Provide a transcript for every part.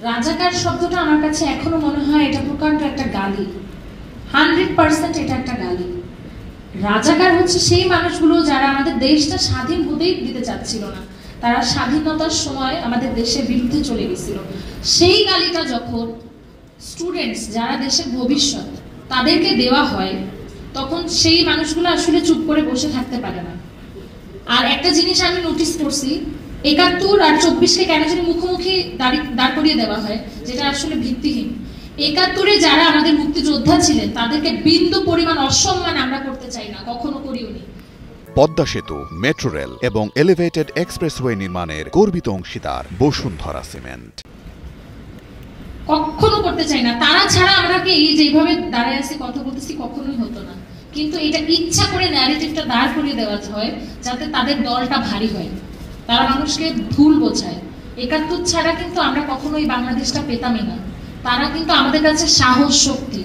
রাজাকার শব্দটা আমার কাছে এখনো মনে হয় এটা প্রকাণ্ড একটা গালি। 100% এটা একটা গালি। রাজাকার হচ্ছে সেই মানুষগুলো যারা আমাদের দেশটা স্বাধীন হতেই দিতে চাচ্ছিল না, তারা স্বাধীনতার সময় আমাদের দেশের বিরুদ্ধে চলে গেছিল। সেই গালিটা যখন স্টুডেন্টস যারা দেশের ভবিষ্যৎ তাদেরকে দেওয়া হয়, তখন সেই মানুষগুলো আসলে চুপ করে বসে থাকতে পারে না। আর একটা জিনিস আমি নোটিস করছি, ৭১ আর ২৪কে কেন জানি মুখোমুখি দাঁড় করিয়ে দেওয়া হয়, যেটা আসলে ভিত্তিহীন। ৭১-এ যারা আমাদের মুক্তিযোদ্ধা ছিলেন তাদেরকে বিন্দু পরিমাণ অসম্মান আমরা করতে চাই না, কখনো করিওনি। পদ্মা সেতু, মেট্রো রেল এবং এলিভেটেড এক্সপ্রেসওয়ে নির্মাণের গর্বিত অংশীদার বসুন্ধরা সিমেন্ট। কখনো করতে চাই না। তারা ছাড়া আমরা কি এই যেভাবে দাঁড়ায় আছি কথা বলতেছি কখনোই হতো না। কিন্তু এটা ইচ্ছা করে ন্যারেটিভটা দাঁড় করিয়ে দেওয়া হয় যাতে তাদের দলটা ভারী হয়, তারা মানুষকে ভুল বোঝায়। ৭১ ছাড়া কিন্তু আমরা কখনোই বাংলাদেশটা পেতামই না। তারা কিন্তু আমাদের কাছে সাহস, শক্তি।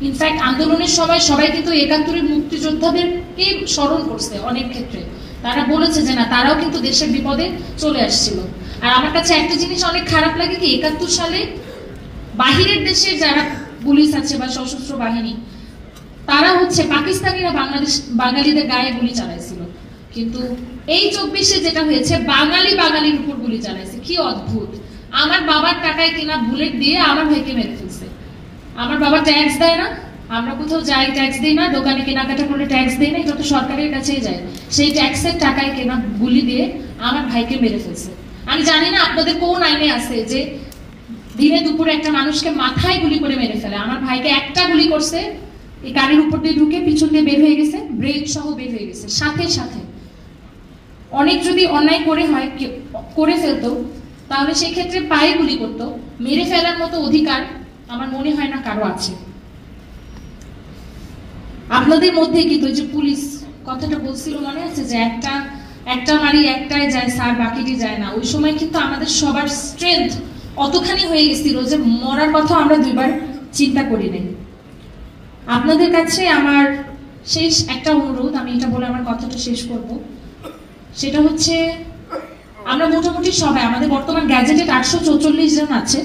ইনফ্যাক্ট আন্দোলনের সময় সবাই কিন্তু ৭১-এর মুক্তিযোদ্ধাদেরকে স্মরণ করছে অনেক ক্ষেত্রে। তারা বলেছে যে না, তারাও কিন্তু দেশের বিপদে চলে আসছিল। আর আমার কাছে একটা জিনিস অনেক খারাপ লাগে কি, ৭১ সালে বাহিরের দেশের যারা পুলিশ আছে বা সশস্ত্র বাহিনী, তারা হচ্ছে পাকিস্তানিরা বাঙালিদের গায়ে গুলি চালাইছিল। কিন্তু এই ২৪-এ যেটা হয়েছে, বাঙালির উপর গুলি চালাইছে। কি অদ্ভুত! আমার বাবার টাকায় কেনা বুলেট দিয়ে আমার ভাইকে মেরে ফেলছে। আমার বাবা ট্যাক্স দেয় না, আমরা কোথাও যাই ট্যাক্স দিই না, দোকানে কেনাকাটা করলে ট্যাক্স দিই না, এটা তো সরকারের কাছেই যায়। সেই ট্যাক্সের টাকায় কেনা গুলি দিয়ে আমার ভাইকে মেরে ফেলছে। আমি জানি না আপনাদের কোন আইনে আছে যে দিনে দুপুরে একটা মানুষকে মাথায় গুলি করে মেরে ফেলে। আমার ভাইকে একটা গুলি করছে, এই কানের উপর দিয়ে ঢুকে পিছন দিয়ে বের হয়ে গেছে, ব্রেন সহ বের হয়ে গেছে সাথে সাথে। অনেক যদি অন্যায় করে ফেলতো তাহলে সেই ক্ষেত্রে পায়ে গুলি করতো। মেরে ফেলার মতো অধিকার আমার মনে হয় না কারো আছে। আপনাদের মধ্যে কিন্তু যে পুলিশ কথাটা বলছিল মনে আছে যে একটা মারি একটাই যায় স্যার, বাকিটি যায় না। ওই সময় কিন্তু আমাদের সবার স্ট্রেংথ অতখানি হয়ে গেছিল যে মরার কথা আমরা দুইবার চিন্তা করি নাই। আপনাদের কাছে আমার শেষ একটা অনুরোধ, আমি এটা বলে আমার কথাটা শেষ করব। সেটা হচ্ছে, আমরা মোটামুটি সবাই, আমাদের বর্তমান গ্যাজেটেড ৮৪৪ জন আছে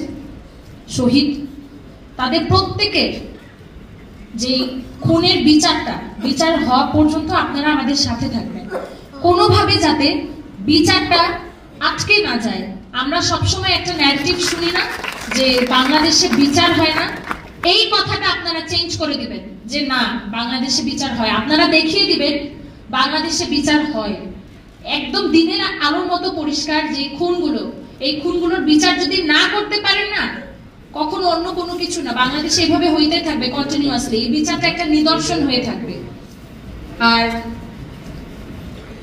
শহীদ, তাদের প্রত্যেকের যে খুনের বিচার হওয়া পর্যন্ত আপনারা আমাদের সাথে থাকবেন। কোনোভাবে যাতে বিচারটা আটকে না যায়। আমরা সবসময় একটা ন্যারেটিভ শুনি না যে বাংলাদেশে বিচার হয় না, এই কথাটা আপনারা চেঞ্জ করে দিবেন যে না, বাংলাদেশে বিচার হয়। আপনারা দেখিয়ে দিবেন বাংলাদেশে বিচার হয়। একদম দিনের আলোর মতো পরিষ্কার যে এই খুনগুলোর বিচার যদি না করতে পারেন না, কখনো অন্য কোনো কিছু না, বাংলাদেশে এভাবে হইতে থাকবে কন্টিনিউয়াসলি। এই বিচারটা একটা নিদর্শন হয়ে থাকবে। আর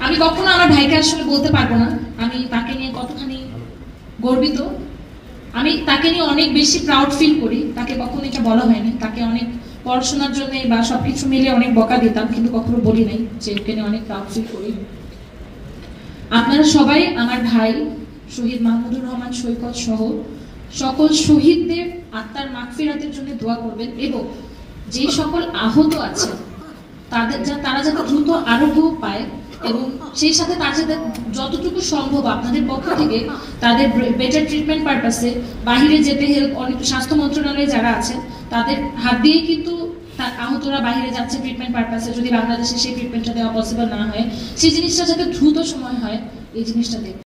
আমি কখনো আমার ভাইকে আসলে বলতে পারবো না আমি তাকে নিয়ে কতখানি গর্বিত। আমি তাকে নিয়ে অনেক বেশি প্রাউড ফিল করি। তাকে কখনো এটা বলা হয়নি। তাকে অনেক পড়াশোনার জন্য বা সবকিছু মিলে অনেক বকা দিতাম, কিন্তু কখনো বলি নাই যে ওকে নিয়ে অনেক প্রাউড ফিল করি। আপনারা সবাই আমার ভাই শহীদ মাহমুদুর রহমান সৈকত সহ সকল শহীদদের আত্মার মাগফিরাতের জন্য দোয়া করবেন, এবং যে সকল আহত আছে তারা যাতে দ্রুত আরোগ্য পায়, এবং সেই সাথে তাদের যতটুকু সম্ভব আপনাদের পক্ষ থেকে তাদের বেটার ট্রিটমেন্ট পারপাসে বাহিরে যেতে অনেক স্বাস্থ্য মন্ত্রণালয়ে যারা আছেন তাদের হাত দিয়ে কিন্তু আহতরা বাহিরে যাচ্ছে ট্রিটমেন্ট পারপাসে। যদি বাংলাদেশে সেই ট্রিটমেন্টটা দেওয়া পসিবল না হয়, সেই জিনিসটা যাতে দ্রুত সময় হয়, এই জিনিসটা দেখবেন।